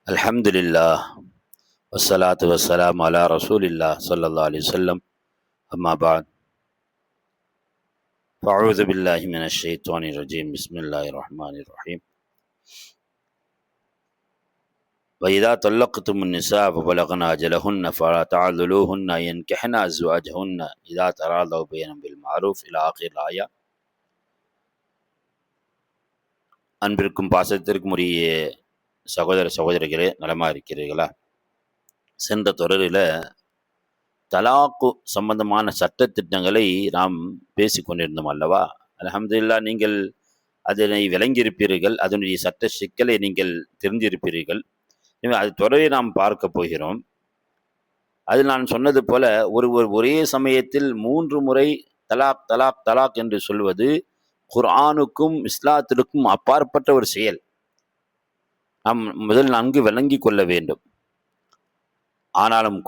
அல்ஹம்துலில்லாஹ் வஸ்ஸலாத்து வஸ்ஸலாம் அலா ரசூலில்லாஹ் ஸல்லல்லாஹு அலைஹி வஸல்லம். அம்மா பஅத். ஃபஅஊது பில்லாஹி மினஷ் ஷைத்தானிர் ரஜீம். பிஸ்மில்லாஹிர் ரஹ்மானிர் ரஹீம். وإذا طلقتم النساء فبلغن أجلهن فلا تعذلوهن أن ينكحن أزواجهن إذا تراضوا بينهم بالمعروف إلى آخر الآية. அன்பிற்கும் பாசத்திற்கும் உரிய சகோதர சகோதரிகளே, நலமாக இருக்கிறீர்களா? சென்ற தொடரில் தலாக்கு சம்பந்தமான சட்டத்திட்டங்களை நாம் பேசி கொண்டிருந்தோம் அல்லவா? அல்ஹம்துலில்லாஹ், நீங்கள் அதனை விளங்கியிருப்பீர்கள், அதனுடைய சட்ட சிக்கலை நீங்கள் தெரிந்திருப்பீர்கள். அது தொடரை நாம் பார்க்க போகிறோம். அதில் நான் சொன்னது போல ஒரே சமயத்தில் 3 முறை தலாக் தலாக் தலாக் என்று சொல்வது குர்ஆனுக்கும் இஸ்லாத்திற்கும் அப்பாற்பட்ட ஒரு செயல். நாம் முதல் நன்கு விளங்கி கொள்ள வேண்டும். ஆனாலும்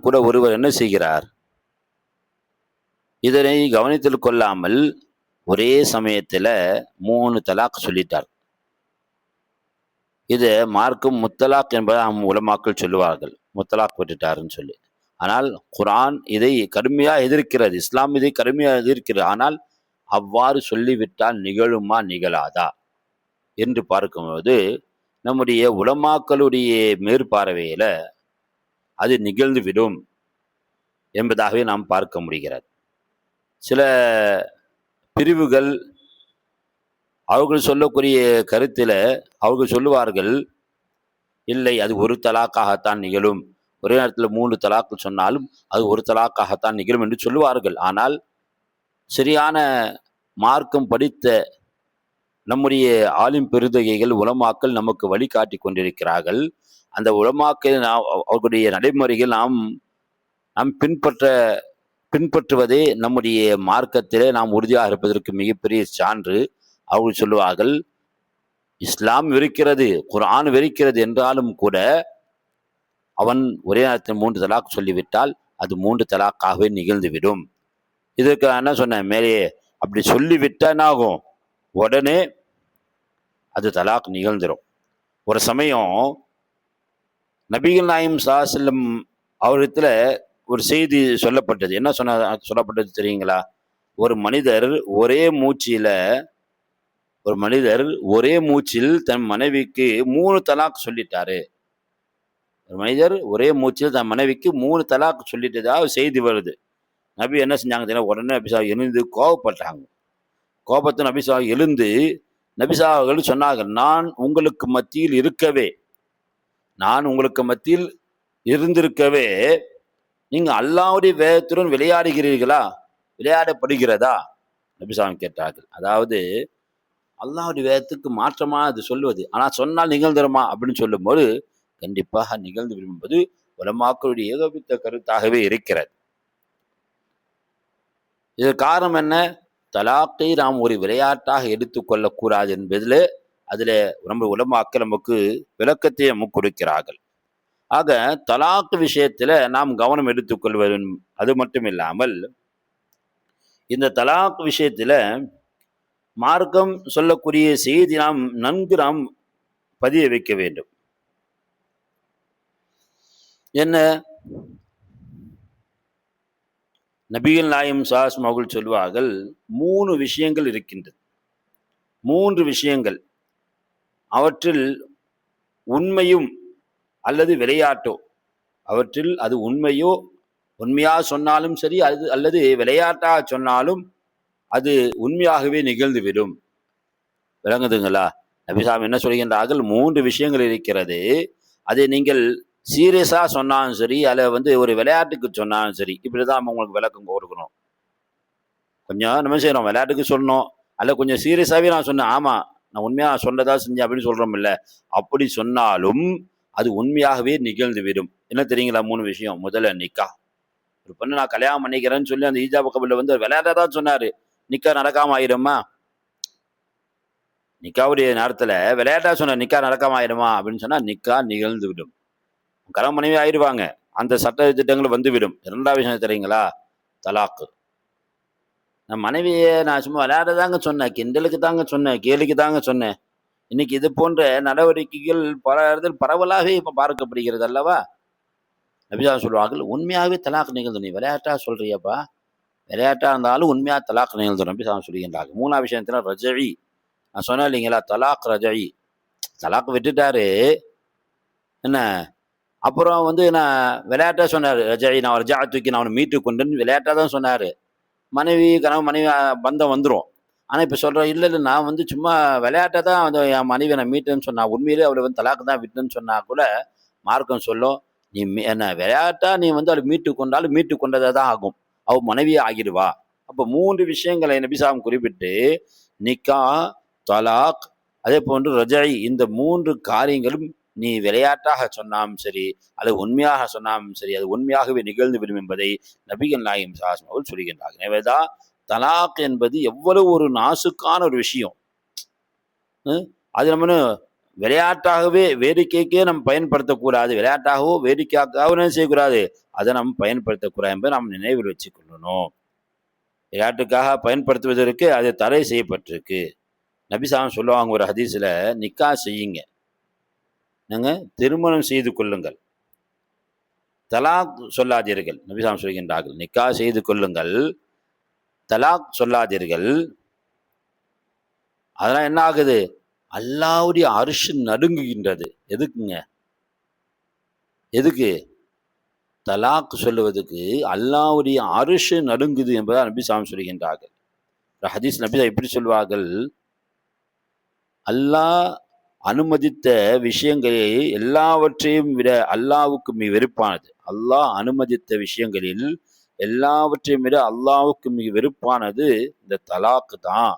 கூட ஒருவர் என்ன செய்கிறார்? இதனை கவனத்தில் கொள்ளாமல் ஒரே சமயத்தில் 3 தலாக் சொல்லிட்டார். இது மார்க்கும் முத்தலாக் என்பதை உலமாக்கள் சொல்லுவார்கள், முத்தலாக் விட்டுட்டாருன்னு சொல்லி. ஆனால் குர்ஆன் இதை கடுமையாக எதிர்க்கிறது, இஸ்லாம் இதை கடுமையாக எதிர்க்கிறது. ஆனால் அவ்வாறு சொல்லிவிட்டால் நிகழுமா நிகழாதா என்று பார்க்கும்போது நம்முடைய உலமாக்களுடைய மேற்பார்வையில் அது நிகழ்ந்து விடும் என்பதாகவே நாம் பார்க்க முடிகிறது. சில பிரிவுகள் அவர்கள் சொல்லக்கூடிய கருத்தில் அவர்கள் சொல்லுவார்கள், இல்லை, அது ஒரு தலாக்காகத்தான் நிகழும். ஒரே நேரத்தில் 3 தலாக்கு சொன்னாலும் அது ஒரு தலாக்காகத்தான் நிகழும் என்று சொல்லுவார்கள். ஆனால் சரியான மார்க்கம் படித்த நம்முடைய ஆலிம் பெருந்தகைகள் உலமாக்கள் நமக்கு வழிகாட்டி கொண்டிருக்கிறார்கள். அந்த உலமாக்கள் அவர்களுடைய நடைமுறைகள் நாம் பின்பற்றுவதே நம்முடைய மார்க்கத்திலே நாம் உறுதியாக இருப்பதற்கு மிகப்பெரிய சான்று. அவர்கள் சொல்லுவார்கள், இஸ்லாம் வெறுக்கிறது, குர்ஆன் வெறுக்கிறது என்றாலும் கூட அவன் ஒரே நேரத்தில் 3 தலாக் சொல்லிவிட்டால் அது 3 தலாக்காகவே நிகழ்ந்துவிடும். இதற்கு நான் என்ன சொன்னேன், மேலேயே அப்படி சொல்லிவிட்டால் என்ன ஆகும்? உடனே அது தலாக் நிகழ்ந்துடும். ஒரு சமயம் நபிகள் நாயகம் ஸல்லல்லாஹு அலைஹி வஸல்லம் அவரிடத்துல ஒரு செய்தி சொல்லப்பட்டது. என்ன சொல்லப்பட்டது தெரியுங்களா? ஒரு மனிதர் ஒரே மூச்சில் தன் மனைவிக்கு 3 தலாக் சொல்லிட்டாரு. ஒரு மனிதர் ஒரே மூச்சில் தன் மனைவிக்கு 3 தலாக் சொல்லிட்டதாக செய்தி வருது. நபி என்ன செஞ்சாங்க தெரியுமா? உடனே நபிசா எழுந்து கோபப்பட்டாங்க. கோபத்தை நபிசா எழுந்து நபிசாவர்கள் சொன்னார்கள், நான் உங்களுக்கு மத்தியில் இருந்திருக்கவே நீங்க அல்லாஹ்வுடைய வேதத்துடன் விளையாடப்படுகிறதா? நபிசாவன் கேட்டார்கள். அதாவது அல்லாஹ்வுடைய வேதத்துக்கு மாற்றமா அது சொல்லுவது, ஆனால் சொன்னால் நிகழ்ந்துருமா அப்படின்னு சொல்லும்போது கண்டிப்பாக நிகழ்ந்து விடும் என்பது உலமாக்களுடைய ஏகோபித்த கருத்தாகவே இருக்கிறது. இதற்கு காரணம் என்ன? தலாக்கை நாம் ஒரு விளையாட்டாக எடுத்துக்கொள்ளக்கூடாது என்பதில் நம்ம உலமாக்கள் நமக்கு விளக்கத்தை நமக்கு கொடுக்கிறார்கள். ஆக தலாக் விஷயத்தில் நாம் கவனம் எடுத்துக்கொள்வது. அது மட்டும் இல்லாமல் இந்த தலாக் விஷயத்தில் மார்க்கம் சொல்லக்கூடிய செய்தி நன்கு பதிய வைக்க வேண்டும். என்ன? நபிகள் நாயகம் ஸல்லல்லாஹு அலைஹி வஸல்லம் அவர்கள் சொல்வார்கள், 3 விஷயங்கள் இருக்கின்றது. 3 விஷயங்கள், அவற்றில் உண்மையும் அல்லது விளையாட்டோ, அவற்றில் அது உண்மையாக சொன்னாலும் சரி, அல்லது விளையாட்டாக சொன்னாலும் அது உண்மையாகவே நிகழ்ந்துவிடும். விளங்குதுங்களா? நபிசாமி என்ன சொல்கின்றார்கள்? 3 விஷயங்கள் இருக்கிறது. அதை நீங்கள் சீரியஸாக சொன்னாலும் சரி, அல்ல ஒரு விளையாட்டுக்கு சொன்னாலும் சரி, இப்படிதான் நம்ம உங்களுக்கு விளக்கம் கொடுக்கணும். கொஞ்சம் நம்ம செய்யணும், விளையாட்டுக்கு சொல்லணும், அல்ல கொஞ்சம் சீரியஸாகவே நான் சொன்னேன், ஆமாம் நான் உண்மையாக சொன்னதா செஞ்சேன் அப்படின்னு சொல்கிறோம் இல்லை, அப்படி சொன்னாலும் அது உண்மையாகவே நிகழ்ந்து விடும். என்ன தெரியுங்களா? 3 விஷயம். முதல்ல நிக்கா. ஒரு பொண்ணு நான் கல்யாணம் பண்ணிக்கிறேன்னு சொல்லி அந்த ஈஜாப் கபூல்ல விளையாட்டதான் சொன்னார், நிக்கா நடக்காம ஆயிடுமா? நிக்காவுடைய நேரத்தில் விளையாட்டா சொன்ன நிக்கா நடக்காம ஆயிடுமா அப்படின்னு சொன்னால் நிக்கா நிகழ்ந்து விடும், கல்யாணம் மனைவி ஆயிடுவாங்க, அந்த சட்ட திட்டங்கள் வந்துவிடும். 2வது விஷயம் தெரியுங்களா? தலாக்கு. நான் மனைவியை நான் சும்மா விளையாட தாங்க சொன்னேன், கிண்டலுக்கு தாங்க சொன்னேன், கேலிக்கு தாங்க சொன்னேன், இன்னைக்கு இது போன்ற நடவடிக்கைகள் பல இடத்தில் பரவலாகவே இப்போ பார்க்கப்படுகிறது அல்லவா? நபியா சொல்லுவார்கள், உண்மையாகவே தலாக் நிகழ்ந்து, நீ விளையாட்டா சொல்றியப்பா, விளையாட்டா இருந்தாலும் உண்மையாக தலாக் நிகழ்ந்து நபி சொல்லுகின்றார்கள். 3ஆவது விஷயத்துல ரஜஇ, நான் சொன்னேன் இல்லைங்களா, தலாக் ரஜஇ, தலாக் விட்டுட்டாரு என்ன, அப்புறம் வந்து நான் விளையாட்டா சொன்னார் ரஜஇ, நான் ரஜா தூக்கி நான் அவனை மீட்டு கொண்டுன்னு விளையாட்டா தான் சொன்னார். கணவன் மனைவி பந்தம் வந்துடும். ஆனால் இப்போ சொல்கிறேன், இல்லை இல்லை நான் வந்து சும்மா விளையாட்டை தான் வந்து என் மனைவி நான் மீட்டேன்னு சொன்னா, உண்மையிலே அவளை வந்து தலாக்கு தான் விட்டுன்னு சொன்னால் கூட மார்க்கம் சொல்லும், நீ என்ன விளையாட்டா நீ வந்து அவளை மீட்டு கொண்டாலும் மீட்டு கொண்டதாக தான் ஆகும், அவள் மனைவியே ஆகிடுவா. அப்போ 3 விஷயங்களை நபிசாம் குறிப்பிட்டு, நிக்கா, தலாக், அதே போன்று ரஜாய், இந்த 3 காரியங்களும் நீ விளையாட்டாக சொன்னாலும் சரி, அது உண்மையாக சொன்னாலும் சரி, அது உண்மையாகவே நிகழ்ந்து விடும் என்பதை நபிகள் நாயகம் ஸல்லல்லாஹு அவர்கள் சொல்கின்றார்கள். எனவேதான் தலாக் என்பது எவ்வளவு ஒரு நாசுக்கான ஒரு விஷயம். அது நம்ம விளையாட்டாகவே வேடிக்கைக்கே நம்ம பயன்படுத்தக்கூடாது, விளையாட்டாகவோ வேடிக்கையாகவோ செய்யக்கூடாது, அதை நம்ம பயன்படுத்தக்கூடாது என்பதை நாம் நினைவில் வச்சு கொள்ளணும். விளையாட்டுக்காக பயன்படுத்துவதற்கு அது தடை செய்யப்பட்டிருக்கு. நபிசாம் சொல்லுவாங்க ஒரு ஹதீஸில், நிக்கா செய்யுங்க, நீங்கள் திருமணம் செய்து கொள்ளுங்கள், தலாக் சொல்லாதீர்கள். நபிசாம் சொல்கின்றார்கள், நிக்கா செய்து கொள்ளுங்கள், தலாக் சொல்லாதீர்கள். அதெல்லாம் என்ன ஆகுது, அல்லாஹ்வுடைய அர்ஷ் நடுங்குகின்றது. எதுக்குங்க, எதுக்கு? தலாக் சொல்லுவதுக்கு அல்லாஹ்வுடைய அர்ஷ் நடுங்குது என்பதை நபிசாம் சொல்கின்றார்கள். ஹதீஸ் நபி எப்படி சொல்வார்கள், அல்லாஹ் அனுமதித்த விஷயங்களே எல்லாவற்றையும் விட அல்லாஹ்வுக்கு மிக வெறுப்பானது. அல்லாஹ் அனுமதித்த விஷயங்களில் எல்லாவற்றையும் விட அல்லாஹ்வுக்கு மிக வெறுப்பானது இந்த தலாக்கு தான்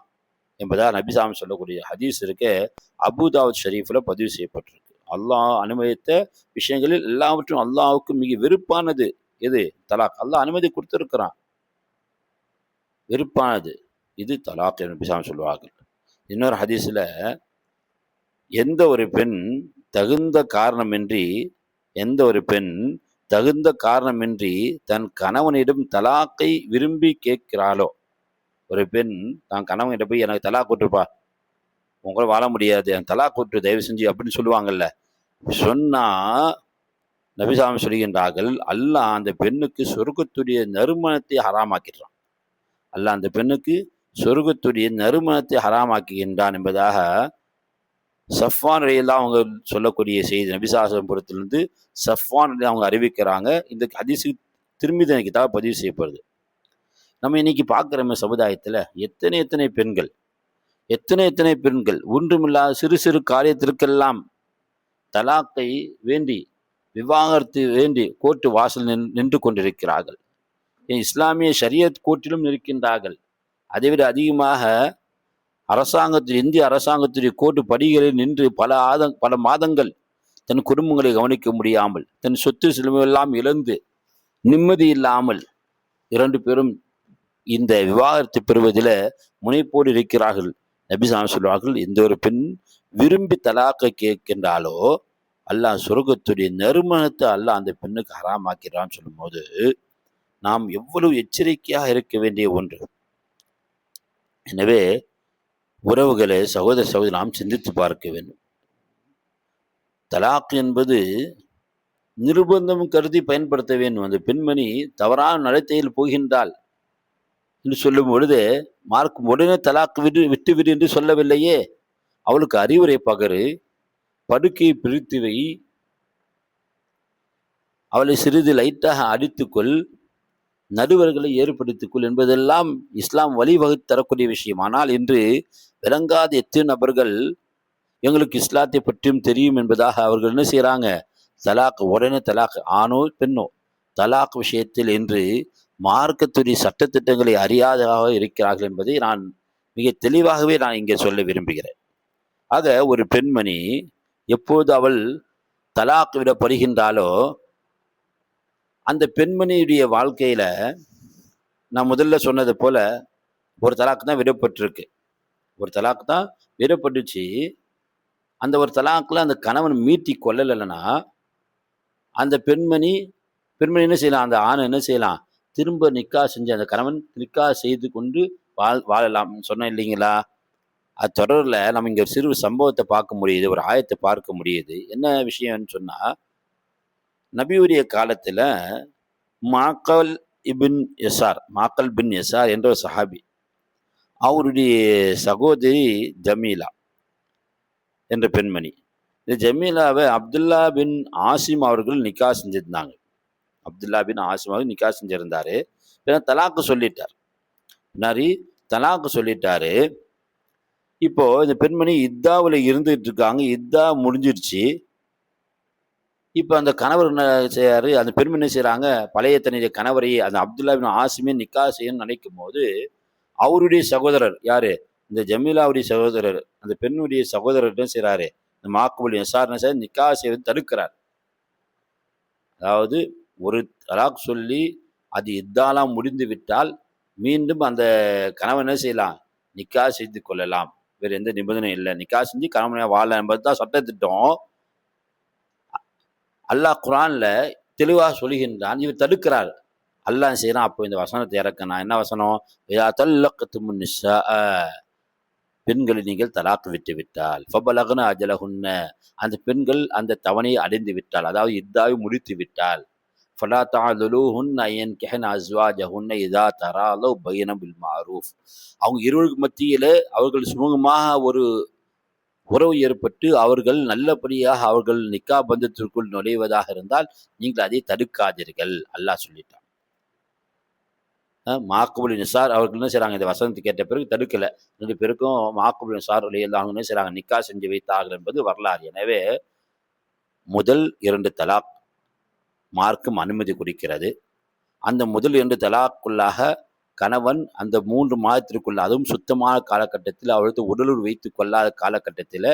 என்பதா நபிசாமி சொல்லக்கூடிய ஹதீஸ் இருக்கு. அபூதாவுத் ஷரீஃபில் பதிவு செய்யப்பட்டிருக்கு. அல்லாஹ் அனுமதித்த விஷயங்களில் எல்லாவற்றும் அல்லாஹ்வுக்கு மிக வெறுப்பானது எது? தலாக். அல்லாஹ் அனுமதி கொடுத்துருக்கிறான், வெறுப்பானது இது தலாக் என்று நபிசாமி சொல்லுவார்கள். இன்னொரு ஹதீஸில், எந்த ஒரு பெண் தகுந்த காரணமின்றி தன் கணவனிடம் தலாக்கை விரும்பி கேட்கிறாளோ, ஒரு பெண் தான் கணவன்கிட்ட போய் எனக்கு தலாக் கொடுத்துருப்பா, உங்களை வாழ முடியாது, எனக்கு தலாக் கொடுத்து தயவு செஞ்சு அப்படின்னு சொல்லுவாங்கல்ல, சொன்னா நபிசாமி சொல்கின்றார்கள், அல்லாஹ் அந்த பெண்ணுக்கு சொர்க்கத்துடைய நறுமணத்தை ஹராமாக்கிடுறான். அல்லாஹ் அந்த பெண்ணுக்கு சொர்க்கத்துடைய நறுமணத்தை ஹராமாக்குகின்றான் என்பதாக சஃப்வான் ரலியல்லாஹு அவங்க சொல்லக்கூடிய செய்தி, நபிசாசம் புறத்திலிருந்து சஃப்வான் அவங்க அறிவிக்கிறாங்க. இந்த ஹதீஸு திருமிதி கிதாப் பதிவு செய்யப்படுது. நம்ம இன்னைக்கு பார்க்குறோமே சமுதாயத்தில் எத்தனை பெண்கள் ஒன்றுமில்லாத சிறு சிறு காரியத்திற்கெல்லாம் தலாக்கை வேண்டி, விவாகரத்து வேண்டி கோர்ட்டு வாசல் நின்று கொண்டிருக்கிறார்கள். இஸ்லாமிய ஷரியத் கோர்ட்டிலும் இருக்கின்றார்கள். அதைவிட அதிகமாக இந்திய அரசாங்கத்துடைய கோர்ட்டு படிகளில் நின்று பல மாதங்கள் தன் குடும்பங்களை கவனிக்க முடியாமல், தன் சொத்து செல்வமெல்லாம் இழந்து நிம்மதி இல்லாமல் 2 பேரும் இந்த விவாகரத்து பெறுவதில் முனைப்போடு இருக்கிறார்கள். நபிசாமி சொல்வார்கள், இந்த ஒரு பெண் விரும்பி தலாக்க கேட்கின்றாலோ அல்லாஹ் சொர்க்கத்துடைய நறுமணத்தை அல்லாஹ் அந்த பெண்ணுக்கு ஹராமாக்கிறான்னு சொல்லும்போது நாம் எவ்வளவு எச்சரிக்கையாக இருக்க வேண்டிய ஒன்று. எனவே உறவுகளை சகோதரி நாம் சிந்தித்து பார்க்க வேண்டும். தலாக் என்பது நிர்பந்தம் கருதி பயன்படுத்த வேண்டும். அந்த பெண்மணி தவறான நடத்தையில் போகின்றாள் என்று சொல்லும் பொழுது மார்க்கும் உடனே தலாக் விட்டுவிடு என்று சொல்லவில்லையே. அவளுக்கு அறிவுரை பகரு, படுக்கையை பிரித்து வை, அவளை சிறிது லைட்டாக அடித்துக்கொள், நடுவர்களை ஏற்படுத்திக்கொள் என்பதெல்லாம் இஸ்லாம் வழிவகுத்து தரக்கூடிய விஷயம். ஆனால் இன்று விளங்காத எத்தனை நபர்கள் எங்களுக்கு இஸ்லாத்தை பற்றியும் தெரியும் என்பதாக அவர்கள் என்ன செய்கிறாங்க, உடனே தலாக், ஆணோ பெண்ணோ தலாக் விஷயத்தில் என்று மார்க்கத்துடைய சட்டத்திட்டங்களை அறியாததாக இருக்கிறார்கள் என்பதை நான் மிக தெளிவாகவே இங்கே சொல்ல விரும்புகிறேன். ஆக ஒரு பெண்மணி எப்போது அவள் தலாக் விடப்படுகின்றாலோ அந்த பெண்மணியுடைய வாழ்க்கையில நான் முதல்ல சொன்னது போல ஒரு தலாக்கு தான் விடப்பட்டிருக்கு, ஒரு தலாக்கு தான் விடப்பட்டுச்சு. அந்த ஒரு தலாக்கில் அந்த கணவன் மீட்டி கொள்ளலைன்னா அந்த பெண்மணி என்ன செய்யலாம், அந்த ஆணை என்ன செய்யலாம், திரும்ப நிக்கா செஞ்சு அந்த கணவன் நிக்கா செய்து கொண்டு வாழலாம் சொன்னேன் இல்லைங்களா. அது தொடரில் நம்ம இங்கே ஒரு சிறு சம்பவத்தை பார்க்க முடியுது, ஒரு ஆயத்தை பார்க்க முடியுது. என்ன விஷயம்னு சொன்னா, நபியுடைய காலத்துல மாக்கல் மாக்கல் பின் யசார் என்ற ஒரு சஹாபி, அவருடைய சகோதரி ஜமீலா என்ற பெண்மணி. இந்த ஜமீலாவை அப்துல்லா பின் ஆசிம் அவர்கள் நிக்கா செஞ்சிருந்தாங்க. அப்துல்லா பின் ஆசிம் அவர்கள் நிக்கா செஞ்சிருந்தாரு. தலாக்கு சொல்லிட்டார். பின்னாடி தலாக்கு சொல்லிட்டாரு. இப்போ இந்த பெண்மணி இத்தாவில் இருந்துட்டு இருக்காங்க. இத்தா முடிஞ்சிருச்சு. இப்போ அந்த கணவர் என்ன செய்யாரு, அந்த பெண்மணி என்ன செய்யறாங்க, பழைய தன்னுடைய கணவரை அந்த அப்துல்லா பின் ஆசிமே நிக்கா செய்யணும்னு நினைக்கும் போது, அவருடைய சகோதரர் யாரு, இந்த ஜமீலாவுடைய சகோதரர், அந்த பெண்ணுடைய சகோதரர் என்ன செய்யறாரு, இந்த மாக்குபுல் விசாரணை செய்ய நிக்கா செய்வது தடுக்கிறார். அதாவது ஒரு தலாக் சொல்லி அது இத்தாலாம் முடிந்து விட்டால் மீண்டும் அந்த கணவன் என்ன செய்யலாம், நிக்கா செய்து கொள்ளலாம். வேற எந்த நிபந்தனையும் இல்லை. நிக்கா செஞ்சு கணவனையா வாழ என்பதுதான் சட்டத்திட்டம். அல்லாஹ் குரான்ல தெளிவாக சொல்லுகின்றான். இவர் தடுக்கிறார். அல்லாஹ் செய்யறான். அப்போ இந்த வசனத்தை இறக்கணும். என்ன வசனம்? பெண்களை நீங்கள் தலாக்கு விட்டு விட்டால் ஃபபலக்ன அஜலஹுன்ன, அந்த பெண்கள் அந்த தவணையை அடைந்து விட்டால், அதாவது இத்தாவை முடித்து விட்டால், ஃபலா தஅதுலுஹுன்ன யன்கிஹ்ன அஸ்வாஜஹுன்ன இதா தராலவ் பைனஹும் பில் மஅரூஃப். அவங்க இருவருக்கு மத்தியில அவர்கள் சுமூகமாக ஒரு உறவு ஏற்பட்டு அவர்கள் நல்லபடியாக அவர்கள் நிக்கா பந்தத்திற்குள் நுழைவதாக இருந்தால் நீங்கள் அதை தடுக்காதீர்கள். அல்லாஹ் சொல்லிட்டான். மாக்குபுல் நிசார் அவர்கள் என்ன செய்றாங்க, இந்த வசனத்தை கேட்ட பிறகு தடுக்கல. 2 பேருக்கும் மாக்குபுல் நிசார் ரலியல்லாஹு என்ன செய்றாங்க, நிக்கா செஞ்சு வைத்தார்கள் என்பது வரலாறு. எனவே முதல் 2 தலாக் மார்க்கம் அனுமதி கொடுக்கிறது. அந்த முதல் 2 தலாக்குள்ளாக கணவன் அந்த 3 மாதத்திற்குள்ள, அதுவும் சுத்தமான காலகட்டத்தில், அவளுக்கு உடலுறவு வைத்துக் கொள்ளாத காலகட்டத்தில்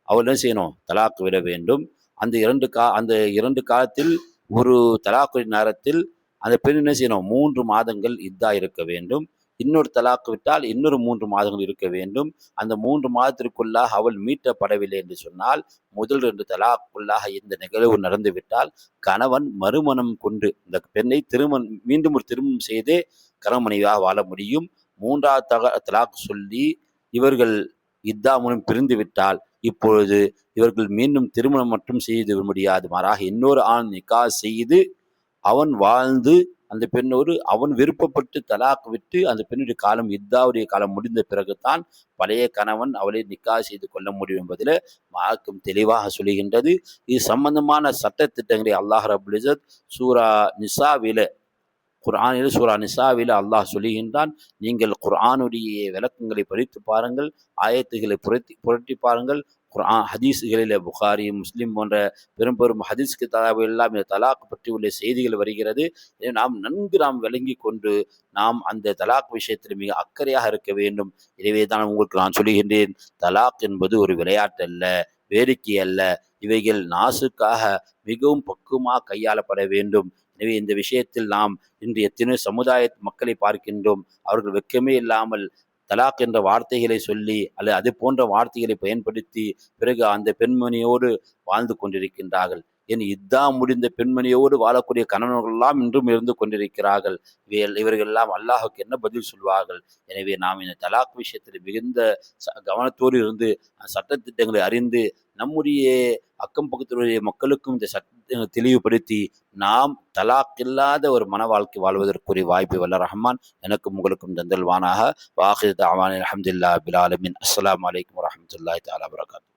அவள் என்ன செய்யணும், தலாக்கு விட வேண்டும். அந்த 2 காலத்தில் ஒரு தலாக்கு நேரத்தில் அந்த பெண் என்ன செய்யணும், 3 மாதங்கள் இத்தா இருக்க வேண்டும். இன்னொரு தலாக்கு விட்டால் இன்னொரு 3 மாதங்கள் இருக்க வேண்டும். அந்த 3 மாதத்திற்குள்ளாக அவள் மீட்டப்படவில்லை என்று சொன்னால், முதல் 2 தலாக்குள்ளாக இந்த நிகழ்வு நடந்துவிட்டால் கணவன் மறுமணம் கொண்டு இந்த பெண்ணை மீண்டும் ஒரு திருமணம் செய்தே கணவனையாக வாழ முடியும். 3வது தலாக் சொல்லி இவர்கள் இத்தா மூலம் பிரிந்து விட்டால் இப்பொழுது இவர்கள் மீண்டும் திருமணம் மட்டும் செய்து முடியாது, மாறாக இன்னொரு ஆண் நிக்கா செய்து அவன் வாழ்ந்து அந்த பெண்ணோடு அவன் விருப்பப்பட்டு தலாக் விட்டு அந்த பெண்ணுடைய காலம் இத்தாவுடைய காலம் முடிந்த பிறகுதான் பழைய கணவன் அவளை நிக்கா செய்து கொள்ள முடியும் என்பதில் மார்க்கம் தெளிவாக சொல்லுகின்றது. இது சம்பந்தமான சட்டத்திட்டங்களை அல்லாஹ் ரப்புல் இஸ்ஸத் சூரா நிசாவில அல்லாஹ் சொல்லுகின்றான். நீங்கள் குர்ஆனுடைய விளக்கங்களை படித்து பாருங்கள், ஆயத்துகளை புரட்டி பாருங்கள். குர்ஆன் ஹதீஸ்களில் புகாரி முஸ்லிம் போன்ற பெரும் ஹதீஸ் கிதாபு எல்லாம் இந்த தலாக் பற்றி உள்ள செய்திகள் வருகிறது. நாம் நன்கு விளங்கி கொண்டு நாம் அந்த தலாக் விஷயத்தில் மிக அக்கறையாக இருக்க வேண்டும். எனவே தான் உங்களுக்கு நான் சொல்லுகின்றேன், தலாக் என்பது ஒரு விளையாட்டு அல்ல, வேடிக்கை அல்ல. இவைகள் நாசுக்காக மிகவும் பக்குவமாக கையாளப்பட வேண்டும். எனவே இந்த விஷயத்தில் நாம் இன்று எத்தனை சமுதாய மக்களை பார்க்கின்றோம், அவர்கள் வெட்கமே இல்லாமல் தலாக் என்ற வார்த்தைகளை சொல்லி அல்லது அது போன்ற வார்த்தைகளை பயன்படுத்தி பிறகு அந்த பெண்மணியோடு வாழ்ந்து கொண்டிருக்கின்றார்கள். என் இத்தா முடிந்த பெண்மணியோடு வாழக்கூடிய கணவர்களெல்லாம் இன்றும் இருந்து கொண்டிருக்கிறார்கள். இவர்கள் எல்லாம் அல்லாஹுக்கு என்ன பதில் சொல்வார்கள்? எனவே நாம் இந்த தலாக் விஷயத்தில் மிகுந்த கவனத்தோடு இருந்து சட்டத்திட்டங்களை அறிந்து நம்முடைய அக்கம் பக்கத்தினுடைய மக்களுக்கும் இந்த சட்டத்தை தெளிவுபடுத்தி நாம் தலாக் இல்லாத ஒரு மன வாழ்க்கை வாழ்வதற்குரிய வாய்ப்பை வல்ல ரஹ்மான் எனக்கும் உங்களுக்கும் தந்தல்வானாக. வாஹிர் தஅவானா அல்ஹம்துலில்லாஹி ரப்பில் ஆலமீன். அஸ்ஸலாமு அலைக்கும் வரஹ்மத்துல்லாஹி தஆலா வபரகாத்துஹு.